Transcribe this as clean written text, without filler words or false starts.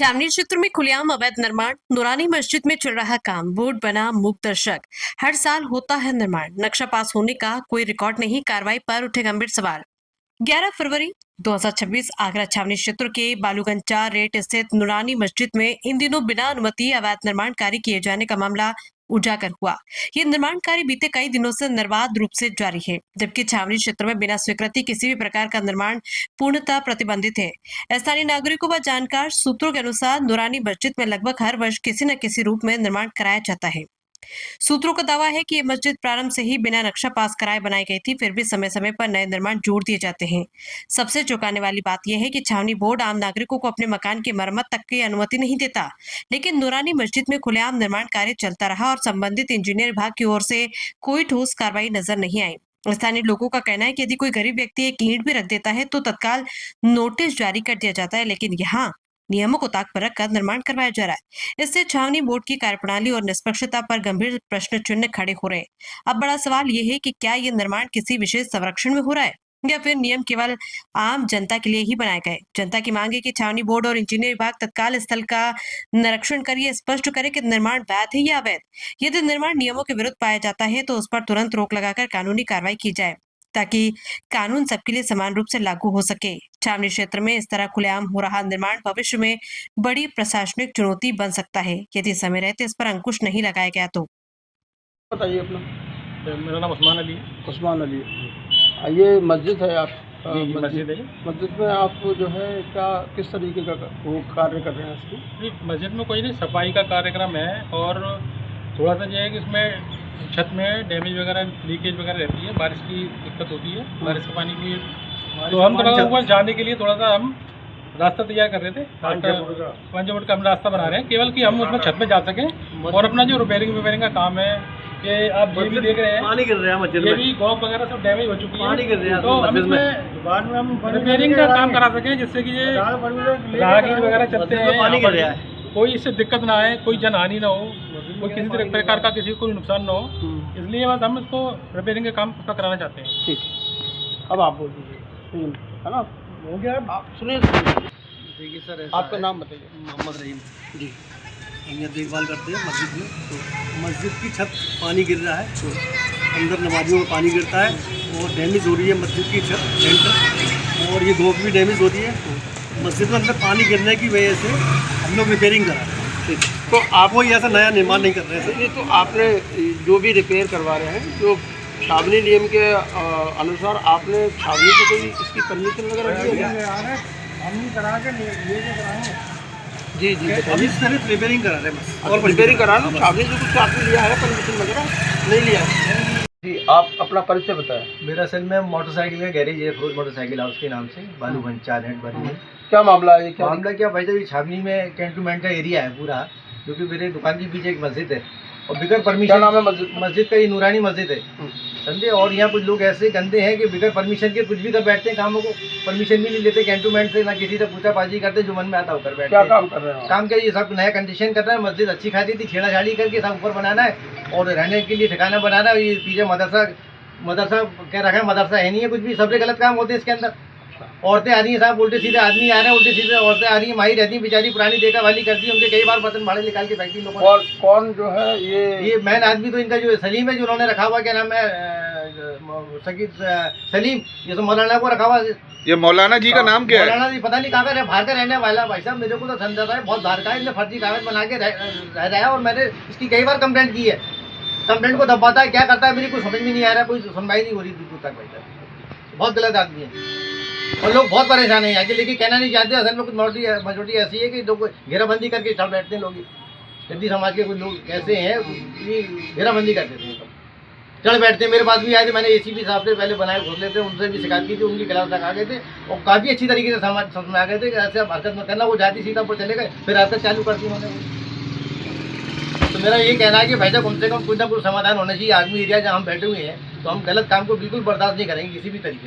छावनी क्षेत्र में खुलेआम अवैध निर्माण। नूरानी मस्जिद में चल रहा काम, बोर्ड बना मूक दर्शक। हर साल होता है निर्माण, नक्शा पास होने का कोई रिकॉर्ड नहीं, कार्रवाई पर उठे गंभीर सवाल। 11 फरवरी 2026 आगरा छावनी क्षेत्र के बालूगंज 4 रेट स्थित नूरानी मस्जिद में इन दिनों बिना अनुमति अवैध निर्माण कार्य किए जाने का मामला उजागर हुआ। ये निर्माण कार्य बीते कई दिनों से निर्बाध रूप से जारी है, जबकि छावनी क्षेत्र में बिना स्वीकृति किसी भी प्रकार का निर्माण पूर्णतः प्रतिबंधित है। स्थानीय नागरिकों व जानकार सूत्रों के अनुसार नूरानी मस्जिद में लगभग हर वर्ष किसी न किसी रूप में निर्माण कराया जाता है। सूत्रों का दावा है कि ये मस्जिद प्रारंभ से ही बिना नक्शा पास कराए बनाई गई थी, फिर भी समय समय पर नए निर्माण जोड़ दिए जाते हैं। सबसे चौंकाने वाली बात यह है कि छावनी बोर्ड आम नागरिकों को अपने मकान की मरम्मत तक की अनुमति नहीं देता, लेकिन नूरानी मस्जिद में खुलेआम निर्माण कार्य चलता रहा और संबंधित इंजीनियर विभाग की ओर से कोई ठोस कार्रवाई नजर नहीं आई। स्थानीय लोगों का कहना है कि यदि कोई गरीब व्यक्ति एक ईंट भी रख देता है तो तत्काल नोटिस जारी कर दिया जाता है, लेकिन यहाँ नियमों को ताक पर रखकर निर्माण करवाया जा रहा है। इससे छावनी बोर्ड की कार्यप्रणाली और निष्पक्षता पर गंभीर प्रश्न चिन्ह खड़े हो रहे हैं। अब बड़ा सवाल ये है कि क्या ये निर्माण किसी विशेष संरक्षण में हो रहा है या फिर नियम केवल आम जनता के लिए ही बनाए गए। जनता की मांग है कि छावनी बोर्ड और इंजीनियर विभाग तत्काल स्थल का निरीक्षण कर ये स्पष्ट करे कि निर्माण वैध है या अवैध। यदि निर्माण नियमों के विरुद्ध पाया जाता है तो उस पर तुरंत रोक लगाकर कानूनी कार्रवाई की जाए, ताकि कानून सबके लिए समान रूप से लागू हो सके। छावनी क्षेत्र में इस तरह खुलेआम हो रहा निर्माण भविष्य में बड़ी प्रशासनिक चुनौती बन सकता है, यदि समय रहते इस पर अंकुश नहीं लगाया गया तो। बताइए अपना। मेरा नाम उस्मान अली है। उस्मान अली, ये मस्जिद है आप? जी, मस्जिद है। मस्जिद में आप जो है क्या किस तरीके का वो कार्य कर रहे हैं इसमें? जी, मस्जिद में कोई नहीं, सफाई का कार्यक्रम है और थोड़ा सा ये है कि इसमें छत में डैमेज वगैरह, लीकेज वगैरह रहती है, बारिश की दिक्कत होती है, बारिश के पानी की। तो हम थोड़ा ऊपर जाने के लिए थोड़ा सा हम रास्ता तैयार कर रहे थे, 5 फुट का हम रास्ता बना रहे हैं, केवल कि हम उसमें छत में जा सकें। और अपना जो रिपेयरिंग का काम है, ये आप ये भी देख रहे हैं, पानी गिर रहा है मस्जिद में, ये भी गॉक वगैरह सब डैमेज हो चुकी है, पानी गिर रहा है तो हम मस्जिद में। इसमें बाद में हम रिपेयरिंग का काम करा सकें, जिससे कि ये राहगीर वगैरह चलते हैं, पानी गिर रहा है, कोई इससे दिक्कत ना आए, कोई जनहानि ना हो, कोई किसी तरह प्रकार का किसी को कोई नुकसान ना हो। इसलिए बस हम इसको रिपेयरिंग का काम उसका कराना चाहते हैं। ठीक, अब आप बोल दीजिए, है ना? हो गया, आप सुनिए। देखिए सर, आपका नाम बताइए। मोहम्मद रहीम जी। हम यहाँ देखभाल करते हैं मस्जिद में। तो मस्जिद की छत पानी गिर रहा है, तो अंदर नमाजियों में पानी गिरता है और डैमेज हो रही है मस्जिद की छत सेंटर, और ये गोप भी डैमेज हो रही है। तो मस्जिद में अंदर पानी गिरने की वजह से हम लोग रिपेयरिंग करा रहे हैं। ठीक, तो आप कोई ऐसा नया निर्माण नहीं कर रहे हैं। ये तो आपने जो भी रिपेयर करवा रहे हैं, जो छावनी नियम के अनुसार आपने छावनी को कोई इसकी परमिशन वगैरह दी है? जी जी, अभी सिर्फ रिपेयरिंग करा रहे हैं बस, और रिपेयरिंग करा लो। छावनी जो कुछ आपने लिया है परमिशन वगैरह नहीं लिया है? जी, आप अपना परिचय बताएं। मेरा असल में मोटरसाइकिल का गैरेज है, फिरोज मोटरसाइकिल हाउस के नाम से, बालूगंज 4 हेड बनी है। क्या मामला है? क्या मामला क्या भाई साहब, छावनी में कैंटोनमेंट का एरिया है पूरा, जो कि मेरे दुकान के पीछे एक मस्जिद है और बिगर क्या परमिशन। नाम है मस्जिद? मस्जिद का ये नूरानी मस्जिद है, समझे। और यहाँ कुछ लोग ऐसे गंदे हैं कि बिगर परमिशन के कुछ भी कर बैठते हैं, कामों को परमिशन भी नहीं लेते कैंटोनमेंट से, ना किसी से पूछापाछी करते, जो मन में आता होकर बैठते क्या हैं। काम कर रहे हैं? काम क्या, ये सब नया कंडीशन कर रहा है। मस्जिद अच्छी खाती थी, छेड़ाछाड़ी करके सब ऊपर बनाना है और रहने के लिए ठिकाना बनाना है। ये पीछे मदरसा क्या रखा है, मदरसा है नहीं है कुछ भी, सबसे गलत काम होते हैं इसके अंदर। औरतें आ रही हैं साहब, उल्टे सीधे आदमी आ रहे हैं, उल्टे सीधे औरतें आ रही हैं, माही रहती हैं बेचारी, पुरानी देखा वाली करती है, उनके कई बार बर्तन भाड़े निकाल के फेंकती लोगों ने। और कौन जो है ये मेन आदमी तो इनका जो सलीम है, जो उन्होंने रखा हुआ, क्या नाम है, सलीम, ये तो मौलाना को रखा हुआ। ये मौलाना जी का नाम क्या है? मौलाना जी पता नहीं कहाँ का, बाहर का रहने वाला भाई साहब, मेरे को तो समझाता है बहुत बाहर का है, इसने फर्जी कागज बना के रह रहा है और मैंने इसकी कई बार कंप्लेंट की है। कंप्लेंट को दबाता है, क्या करता है मेरी कुछ समझ में नहीं आ रहा है, कोई सुनवाई नहीं हो रही दूर तक भाई साहब। बहुत गलत आदमी है और लोग बहुत परेशान हैं आगे, लेकिन कहना नहीं चाहते। असल में कुछ मेजोरिटी ऐसी है कि लोग घेराबंदी करके चढ़ बैठते हैं। लोग हिंदी समाज के कुछ लोग ऐसे हैं, ये घेराबंदी कर देते हैं, चढ़ बैठते हैं। मेरे पास भी आए थे, मैंने एसीपी साहब से पहले बनाए घोंसले थे, उनसे भी शिकायत की थी, उनके खिलाफ तक आ गए थे और काफ़ी अच्छी तरीके से समझ में आ गए थे कि ऐसे हरकत में करना। वो जाती सीधा ऊपर चले गए, फिर हरकत चालू कर दी उन्होंने। तो मेरा ये कहना है कि भाई साहब, कम से कम कुछ ना कुछ समाधान होना चाहिए। आदमी एरिया जहाँ हम बैठे हुए हैं, तो हम गलत काम को बिल्कुल बर्दाश्त नहीं करेंगे किसी भी तरीके से।